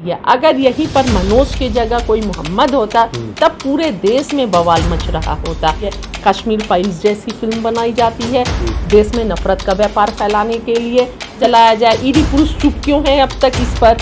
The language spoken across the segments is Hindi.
रही है। अगर यहीं पर मनोज की जगह कोई मोहम्मद होता तब पूरे देश में बवाल मच रहा होता। कश्मीर फाइल्स जैसी फिल्म बनाई जाती है, देश में नफरत का व्यापार फैलाने के लिए चलाया जाए। ईडी पुरुष चुप क्यों है अब तक इस पर,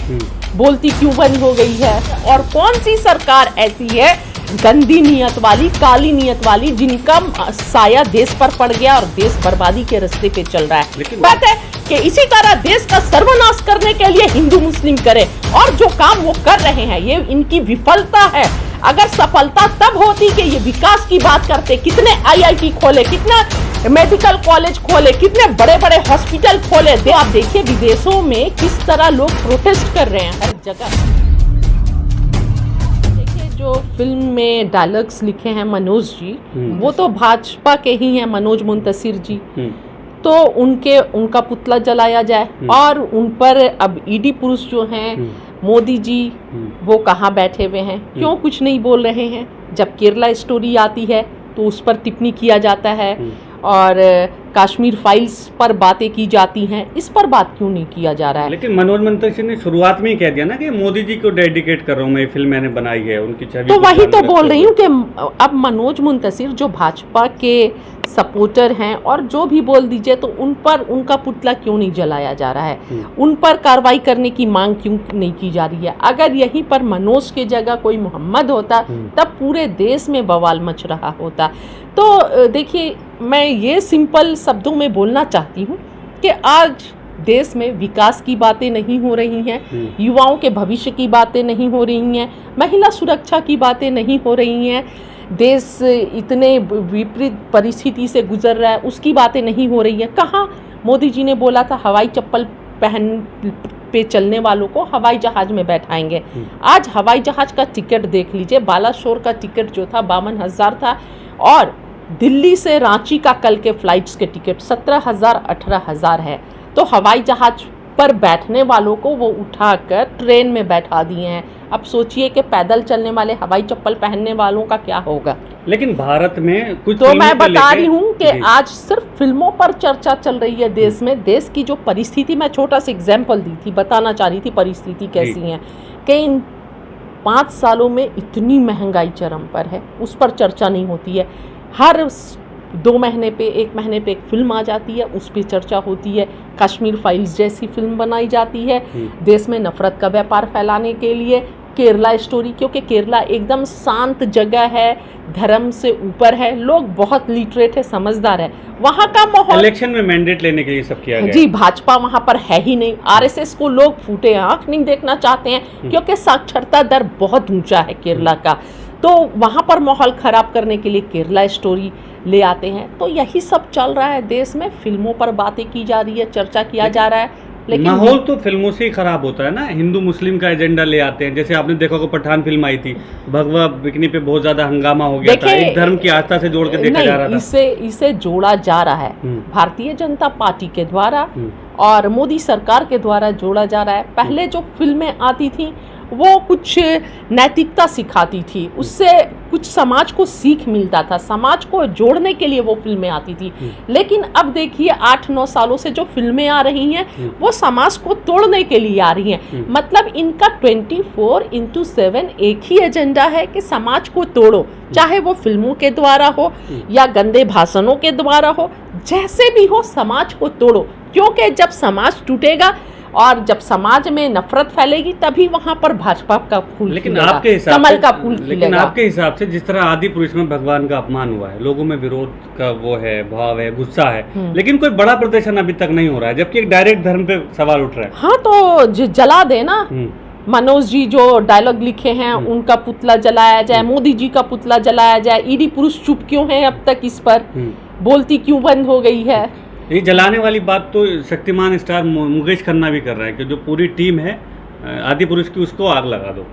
बोलती क्यों बंद हो गई है? और कौन सी सरकार ऐसी है गंदी नीयत वाली, काली नीयत वाली, जिनका साया देश पर पड़ गया और देश बर्बादी के रास्ते पे चल रहा है? बात है कि इसी तरह देश का सर्वनाश करने के लिए हिंदू मुस्लिम करे, और जो काम वो कर रहे हैं ये इनकी विफलता है। अगर सफलता तब होती कि ये विकास की बात करते, कितने आईआईटी खोले, कितना मेडिकल कॉलेज खोले, कितने बड़े बड़े हॉस्पिटल खोले। तो आप देखिए विदेशों में किस तरह लोग प्रोटेस्ट कर रहे हैं हर जगह। देखिए जो फिल्म में डायलॉग्स लिखे हैं मनोज जी, वो तो भाजपा के ही हैं, मनोज मुंतशिर जी। तो उनका पुतला जलाया जाए और उन पर अब ईडी पुरुष जो हैं मोदी जी वो कहाँ बैठे हुए हैं, क्यों कुछ नहीं बोल रहे हैं? जब केरला स्टोरी आती है तो उस पर टिप्पणी किया जाता है और कश्मीर फाइल्स पर बातें की जाती हैं, इस पर बात क्यों नहीं किया जा रहा है? लेकिन मनोज मुंतशिर ने शुरुआत में ही कह दिया ना कि मोदी जी को डेडिकेट कर रहा हूँ मैं, फिल्म मैंने बनाई है उनकी छवि। तो वही तो बोल रही हूँ कि अब मनोज मुंतशिर जो भाजपा के सपोर्टर हैं और जो भी बोल दीजिए, तो उन पर उनका पुतला क्यों नहीं जलाया जा रहा है? उन पर कार्रवाई करने की मांग क्यों नहीं की जा रही है? अगर यहीं पर मनोज की जगह कोई मोहम्मद होता तब पूरे देश में बवाल मच रहा होता। तो देखिए मैं ये सिंपल शब्दों में बोलना चाहती हूँ कि आज देश में विकास की बातें नहीं हो रही हैं, युवाओं के भविष्य की बातें नहीं हो रही हैं, महिला सुरक्षा की बातें नहीं हो रही हैं, देश इतने विपरीत परिस्थिति से गुजर रहा है उसकी बातें नहीं हो रही हैं। कहाँ मोदी जी ने बोला था हवाई चप्पल पहन पे चलने वालों को हवाई जहाज में बैठाएंगे। आज हवाई जहाज का टिकट देख लीजिए, बालासोर का टिकट जो था 52,000 था और दिल्ली से रांची का कल के फ्लाइट्स के टिकट 17,000 18,000 है। तो हवाई जहाज पर बैठने वालों को वो उठाकर ट्रेन में बैठा दिए हैं। अब सोचिए कि पैदल चलने वाले हवाई चप्पल पहनने वालों का क्या होगा। लेकिन भारत में कुछ तो मैं बता रही हूँ कि आज सिर्फ फिल्मों पर चर्चा चल रही है देश में। देश की जो परिस्थिति, मैं छोटा सा एग्जाम्पल दी थी, बताना चाह रही थी परिस्थिति कैसी है कि इन 5 सालों में इतनी महंगाई चरम पर है, उस पर चर्चा नहीं होती है। हर 2 महीने पे 1 महीने पे एक फिल्म आ जाती है, उस पर चर्चा होती है। कश्मीर फाइल्स जैसी फिल्म बनाई जाती है देश में नफरत का व्यापार फैलाने के लिए। केरला स्टोरी, क्योंकि केरला एकदम शांत जगह है, धर्म से ऊपर है, लोग बहुत लिटरेट है, समझदार है, वहाँ का माहौल। इलेक्शन में मैंडेट लेने के लिए सब किया गया जी, भाजपा वहाँ पर है ही नहीं। आरएसएस को लोग फूटे आंख नहीं देखना चाहते हैं क्योंकि साक्षरता दर बहुत ऊंचा है केरला का। तो वहाँ पर माहौल ख़राब करने के लिए केरला स्टोरी ले आते हैं। तो यही सब चल रहा है देश में, फिल्मों पर बातें की जा रही है, चर्चा किया जा रहा है। लेकिन माहौल तो फिल्मों से ही खराब होता है ना। हिंदू मुस्लिम का एजेंडा ले आते हैं। जैसे आपने देखा कि पठान फिल्म आई थी, भगवा बिकनी पे बहुत ज्यादा हंगामा हो गया था, एक धर्म की आस्था से जोड़ के देखा जा रहा था। इसे जोड़ा जा रहा है भारतीय जनता पार्टी के द्वारा और मोदी सरकार के द्वारा जोड़ा जा रहा है। पहले जो फिल्में आती थी वो कुछ नैतिकता सिखाती थी, उससे कुछ समाज को सीख मिलता था, समाज को जोड़ने के लिए वो फिल्में आती थी। लेकिन अब देखिए 8-9 सालों से जो फिल्में आ रही हैं वो समाज को तोड़ने के लिए आ रही हैं। मतलब इनका 24/7 एक ही एजेंडा है कि समाज को तोड़ो, चाहे वो फिल्मों के द्वारा हो या गंदे भाषणों के द्वारा हो, जैसे भी हो समाज को तोड़ो। क्योंकि जब समाज टूटेगा और जब समाज में नफरत फैलेगी तभी वहां पर भाजपा का फूल खिलेगा, कमल का फूल खिलेगा। लेकिन आपके हिसाब से जिस तरह आदि पुरुष में भगवान का अपमान हुआ है, लोगों में विरोध का वो है, भाव है, गुस्सा है, लेकिन कोई बड़ा प्रदर्शन अभी तक नहीं हो रहा है, जबकि एक डायरेक्ट धर्म पे सवाल उठ रहा है। हाँ तो जला देना। मनोज जी जो डायलॉग लिखे हैं उनका पुतला जलाया जाए, मोदी जी का पुतला जलाया जाए। ईडी पुरुष चुप क्यों है अब तक इस पर, बोलती क्यों बंद हो गई है? ये जलाने वाली बात तो शक्तिमान स्टार मुकेश खन्ना भी कर रहा है कि जो पूरी टीम है आदि पुरुष की उसको आग लगा दो।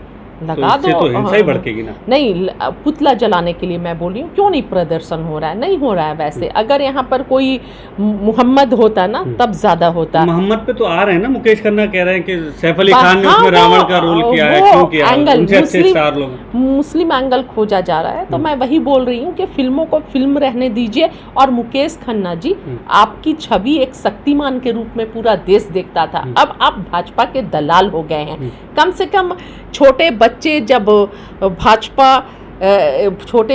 लगा दो, तो हिंसा ही भड़केगी ना। नहीं, पुतला जलाने के लिए मैं बोल रही हूँ, क्यों नहीं प्रदर्शन हो रहा है? नहीं हो रहा है। वैसे अगर यहाँ पर कोई मोहम्मद होता ना तब ज्यादा होता। मोहम्मद पे तो आ रहे हैं ना, मुकेश खन्ना कह रहे हैं कि सैफ अली खान ने उसमें रावण का रोल किया है, क्यों किया? एंगल मुस्लिम एंगल खोजा जा रहा है। तो मैं वही बोल रही हूँ कि फिल्मों को फिल्म रहने दीजिए। और मुकेश खन्ना जी, आपकी छवि एक शक्तिमान के रूप में पूरा देश देखता था, अब आप भाजपा के दलाल हो गए हैं। कम से कम छोटे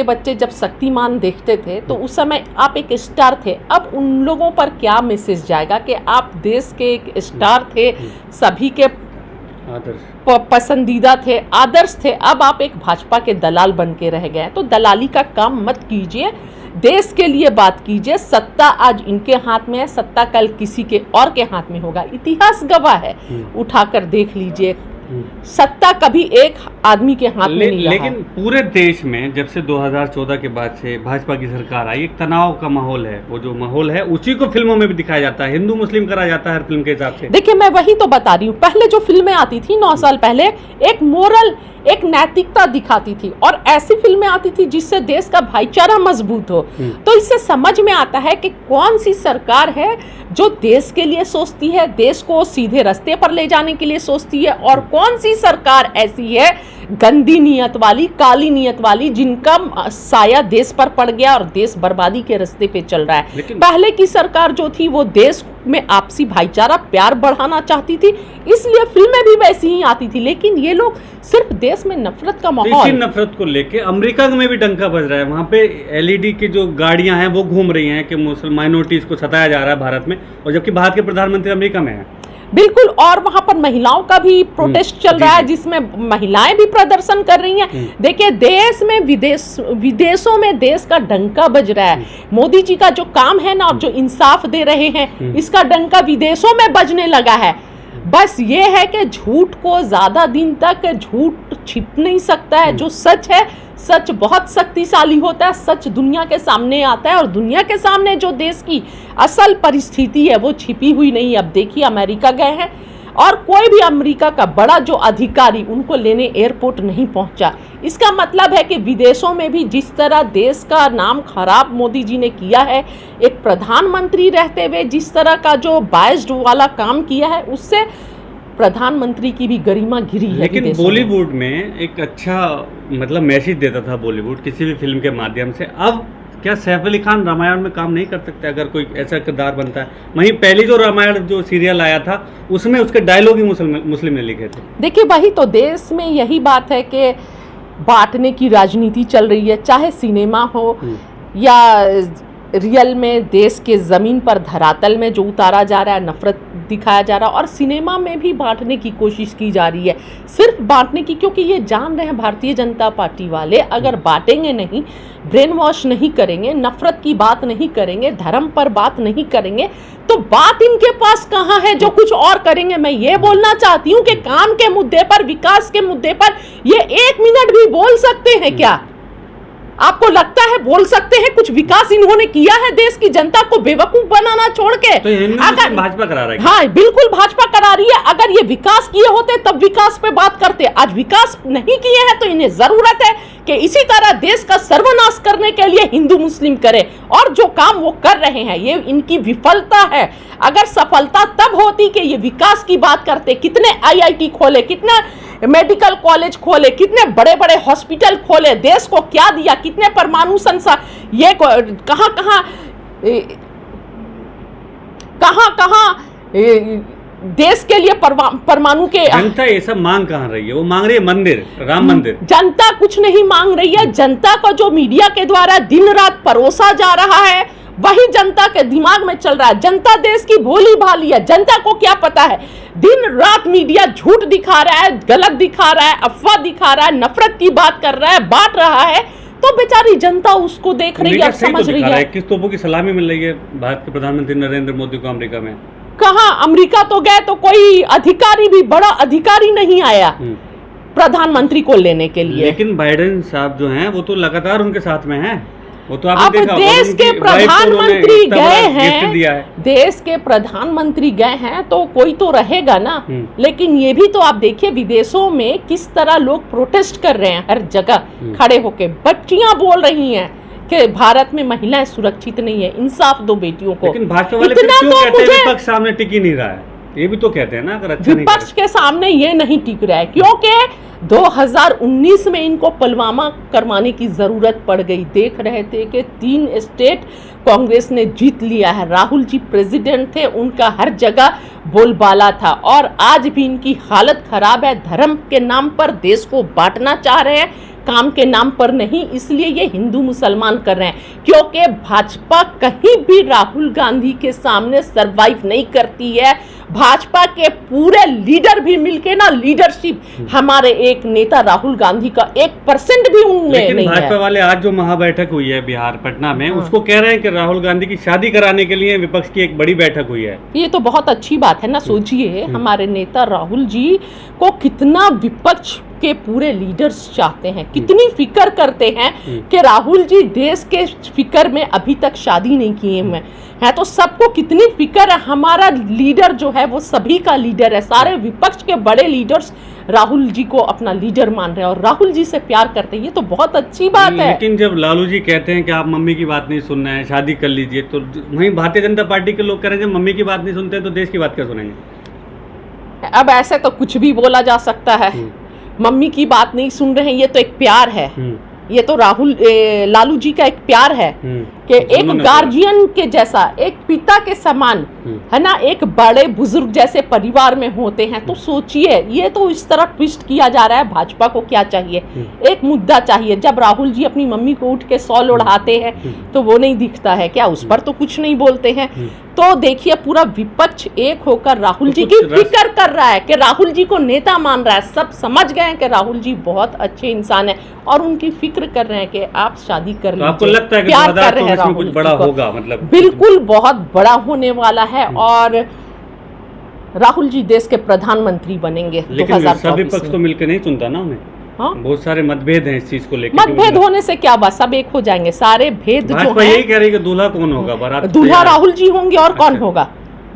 बच्चे जब शक्तिमान देखते थे तो उस समय आप एक स्टार थे। अब उन लोगों पर क्या मैसेज जाएगा कि आप देश के एक स्टार थे, सभी के पसंदीदा थे, आदर्श थे, अब आप एक भाजपा के दलाल बन के रह गए। तो दलाली का काम मत कीजिए, देश के लिए बात कीजिए। सत्ता आज इनके हाथ में है, सत्ता कल किसी के और के हाथ में होगा। इतिहास गवाह है, उठाकर देख लीजिए, सत्ता कभी एक आदमी के हाथ में नहीं रहा। लेकिन पूरे देश में जब से 2014 के बाद से भाजपा की सरकार आई, एक तनाव का माहौल है। वो जो माहौल है उसी को फिल्मों में भी दिखाया जाता है, हिंदू मुस्लिम करा जाता है हर फिल्म के हिसाब से। देखिए, मैं वही तो बता रही हूँ, पहले जो फिल्में आती थी 9 साल पहले, एक मोरल, एक नैतिकता दिखाती थी, और ऐसी फिल्में आती थी जिससे देश का भाईचारा मजबूत हो। तो इससे समझ में आता है कि कौन सी सरकार है जो देश के लिए सोचती है, देश को सीधे रास्ते पर ले जाने के लिए सोचती है, और कौन सी सरकार ऐसी है गंदी नीयत वाली, काली नीयत वाली, जिनका साया देश पर पड़ गया और देश बर्बादी के रास्ते पे चल रहा है। पहले की सरकार जो थी वो देश में आपसी भाईचारा, प्यार बढ़ाना चाहती थी, इसलिए फिल्में भी वैसी ही आती थी। लेकिन ये लोग सिर्फ देश में नफरत का माहौल, इसी नफरत को लेके अमेरिका में भी डंका बज रहा है। वहाँ पे एलईडी की जो गाड़ियां हैं वो घूम रही हैं कि मुस्लिम माइनॉरिटीज को सताया जा रहा है भारत में, और जबकि भारत के प्रधानमंत्री अमेरिका में है। बिल्कुल, और वहां पर महिलाओं का भी प्रोटेस्ट चल रहा है, जिसमें महिलाएं भी प्रदर्शन कर रही हैं। देखिए, देश में विदेशों में देश का डंका बज रहा है। मोदी जी का जो काम है ना, और जो इंसाफ दे रहे हैं, इसका डंका विदेशों में बजने लगा है। बस ये है कि झूठ को ज्यादा दिन तक झूठ छिप नहीं सकता है। जो सच है, सच बहुत शक्तिशाली होता है, सच दुनिया के सामने आता है, और दुनिया के सामने जो देश की असल परिस्थिति है वो छिपी हुई नहीं। अब देखिए, अमेरिका गए हैं और कोई भी अमेरिका का बड़ा जो अधिकारी उनको लेने एयरपोर्ट नहीं पहुंचा। इसका मतलब है कि विदेशों में भी जिस तरह देश का नाम खराब मोदी जी ने किया है, एक प्रधानमंत्री रहते हुए जिस तरह का जो बायस्ड वाला काम किया है, उससे प्रधानमंत्री की भी गरिमा गिरी है। लेकिन बॉलीवुड में एक अच्छा मतलब मैसेज देता था बॉलीवुड किसी भी फिल्म के माध्यम से। अब क्या सैफ अली खान रामायण में काम नहीं कर सकते अगर कोई ऐसा किरदार बनता है? वहीं पहली जो रामायण जो सीरियल आया था उसमें उसके डायलॉग ही मुस्लिम ने लिखे थे। देखिए, वही तो देश में यही बात है कि बांटने की राजनीति चल रही है, चाहे सिनेमा हो या रियल में देश के ज़मीन पर धरातल में जो उतारा जा रहा है, नफरत दिखाया जा रहा है, और सिनेमा में भी बांटने की कोशिश की जा रही है, सिर्फ बांटने की, क्योंकि ये जान रहे हैं भारतीय जनता पार्टी वाले अगर बांटेंगे नहीं, ब्रेन वॉश नहीं करेंगे, नफरत की बात नहीं करेंगे, धर्म पर बात नहीं करेंगे, तो बात इनके पास कहाँ है जो कुछ और करेंगे। मैं ये बोलना चाहती हूँ कि काम के मुद्दे पर, विकास के मुद्दे पर ये 1 मिनट भी बोल सकते हैं क्या? आपको लगता है बोल सकते हैं? कुछ विकास इन्होंने किया है देश की जनता को बेवकूफ बनाना छोड़ के? तो अगर भाजपा करा रही है। हाँ, बिल्कुल भाजपा करा रही है। अगर ये विकास किए होते तब विकास पे बात करते। आज विकास नहीं किए हैं तो इन्हें जरूरत है कि इसी तरह देश का सर्वनाश करने के लिए हिंदू मुस्लिम करे, और जो काम वो कर रहे हैं ये इनकी विफलता है। अगर सफलता तब होती कि ये विकास की बात करते, कितने IIT खोले, कितने मेडिकल कॉलेज खोले, कितने बड़े बड़े हॉस्पिटल खोले, देश को क्या दिया, कितने परमाणु संसार, ये कहाँ देश के लिए परमाणु के। जनता ये सब मांग कहाँ रही है? वो मांग रही है मंदिर, राम मंदिर। जनता कुछ नहीं मांग रही है। जनता को जो मीडिया के द्वारा दिन रात परोसा जा रहा है वही जनता के दिमाग में चल रहा है। जनता देश की भोली भाली है, जनता को क्या पता है? दिन रात मीडिया झूठ दिखा रहा है, गलत दिखा रहा है, अफवाह दिखा रहा है, नफरत की बात कर रहा है, बांट रहा है, तो बेचारी जनता उसको देख रही है, समझ रही है। किस तोपों की सलामी मिल रही है भारत के प्रधानमंत्री नरेंद्र मोदी को अमेरिका में? कहाँ? अमेरिका तो गए तो कोई अधिकारी भी, बड़ा अधिकारी नहीं आया प्रधानमंत्री को लेने के लिए। लेकिन बाइडेन साहब जो हैं वो तो लगातार उनके साथ में हैं। वो तो अब देश के प्रधानमंत्री गए हैं, देश के प्रधानमंत्री गए हैं तो कोई तो रहेगा ना। लेकिन ये भी तो आप देखिए विदेशों में किस तरह लोग प्रोटेस्ट कर रहे हैं, हर जगह खड़े होके बच्चियां बोल रही हैं कि भारत में महिलाएं सुरक्षित नहीं है, इंसाफ दो बेटियों को। लेकिन भाजपा वाले फिर क्यों कहते हैं विपक्ष सामने टिक ही नहीं रहा है? ये भी तो कहते हैं ना, अगर अच्छा विपक्ष के सामने ये नहीं टिक रहा है क्योंकि 2019 में इनको पुलवामा करवाने की जरूरत पड़ गई। देख रहे थे कि 3 स्टेट कांग्रेस ने जीत लिया है, राहुल जी प्रेसिडेंट थे, उनका हर जगह बोलबाला था और आज भी इनकी हालत खराब है। धर्म के नाम पर देश को बांटना चाह रहे हैं, काम के नाम पर नहीं, इसलिए ये हिंदू मुसलमान कर रहे हैं। क्योंकि भाजपा कहीं भी राहुल गांधी के सामने सरवाइव नहीं करती है। भाजपा के पूरे लीडर भी मिलके ना, लीडरशिप हमारे एक नेता राहुल गांधी का 1% भी उनमें नहीं है। भाजपा वाले आज जो महाबैठक हुई है बिहार पटना में, उसको कह रहे हैं कि राहुल गांधी की शादी कराने के लिए विपक्ष की एक बड़ी बैठक हुई है। ये तो बहुत अच्छी बात है ना। सोचिए हमारे नेता राहुल जी को कितना विपक्ष के पूरे लीडर्स चाहते हैं, कितनी फिक्र करते हैं कि राहुल जी देश के फिक्र में अभी तक शादी नहीं किए हैं, तो सबको कितनी फिक्र है। हमारा लीडर जो है वो सभी का लीडर है, सारे विपक्ष के बड़े लीडर्स राहुल जी को अपना लीडर मान रहे हैं और राहुल जी से प्यार करते हैं, ये तो बहुत अच्छी बात है। लेकिन जब लालू जी कहते हैं कि आप मम्मी की बात नहीं सुन रहे हैं, शादी कर लीजिए, तो वहीं भारतीय जनता पार्टी के लोग कह रहे हैं जब मम्मी की बात नहीं सुनते तो देश की बात क्या सुनेंगे? अब ऐसे तो कुछ भी बोला जा सकता है। मम्मी की बात नहीं सुन रहे हैं, ये तो एक प्यार है, ये तो लालू जी का एक प्यार है कि एक गार्जियन के जैसा, एक पिता के समान, है ना, एक बड़े बुजुर्ग जैसे परिवार में होते हैं। तो सोचिए ये तो इस तरह ट्विस्ट किया जा रहा है। भाजपा को क्या चाहिए? एक मुद्दा चाहिए। जब राहुल जी अपनी मम्मी को उठ के सॉल उड़ाते हैं तो वो नहीं दिखता है क्या? उस पर तो कुछ नहीं बोलते हैं। तो देखिए पूरा विपक्ष एक होकर राहुल जी की फिक्र कर रहा है कि राहुल जी को नेता मान रहा है। सब समझ गए हैं कि राहुल जी बहुत अच्छे इंसान है और उनकी फिक्र कर रहे हैं कि आप शादी कर लीजिए। आपको लगता है कि प्यार कर रहे हैं इसमें कुछ बड़ा होगा? मतलब बिल्कुल बहुत बड़ा होने वाला है और राहुल जी देश के प्रधानमंत्री बनेंगे। लेकिन सभी पक्ष तो मिलकर नहीं चुनता ना उन्हें। हाँ? बहुत सारे मतभेद हैं इस चीज को लेकर। मतभेद होने से क्या बात, सब एक हो जाएंगे। सारे भेद जो है, यही कह रही है कि दूल्हा कौन होगा? बारात दूल्हा राहुल जी होंगे और कौन होगा?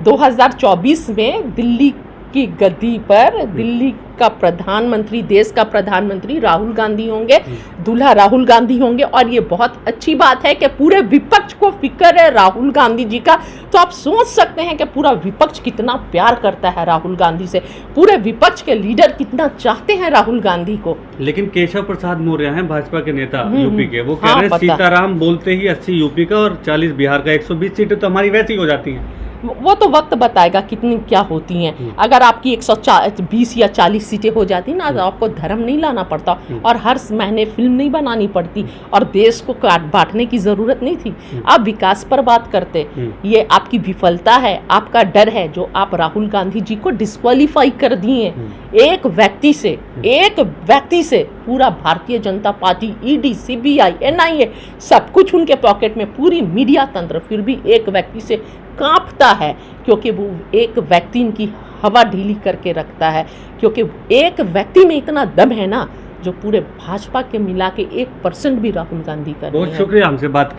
2024 में दिल्ली की गद्दी पर दिल्ली का प्रधानमंत्री, देश का प्रधानमंत्री राहुल गांधी होंगे, दूल्हा राहुल गांधी होंगे। और ये बहुत अच्छी बात है कि पूरे विपक्ष को फिक्र है राहुल गांधी जी का। तो आप सोच सकते हैं कि पूरा विपक्ष कितना प्यार करता है राहुल गांधी से, पूरे विपक्ष के लीडर कितना चाहते हैं राहुल गांधी को। लेकिन केशव प्रसाद मौर्य हैं भाजपा के नेता यूपी के, वो कह रहे हैं सीताराम बोलते ही 80 यूपी का और 40 बिहार का, 120 सीटें तो हमारी वैसी हो जाती हैं। वो तो वक्त बताएगा कितनी क्या होती हैं। अगर आपकी 120 या 40 सीटें हो जाती ना तो आपको धर्म नहीं लाना पड़ता और हर महीने फिल्म नहीं बनानी पड़ती और देश को बांटने की जरूरत नहीं थी। आप विकास पर बात करते। ये आपकी विफलता है, आपका डर है जो आप राहुल गांधी जी को डिस्क्वालीफाई कर दिए। एक व्यक्ति से पूरा Bharatiya Janata party, ED, CBI, NIA सब कुछ उनके पॉकेट में, पूरी मीडिया तंत्र, फिर भी एक व्यक्ति से कांपता है क्योंकि वो एक व्यक्ति इनकी हवा ढीली करके रखता है। क्योंकि एक व्यक्ति में इतना दम है ना जो पूरे भाजपा के मिला के 1% भी राहुल गांधी का नहीं है। बहुत शुक्रिया हमसे बात करने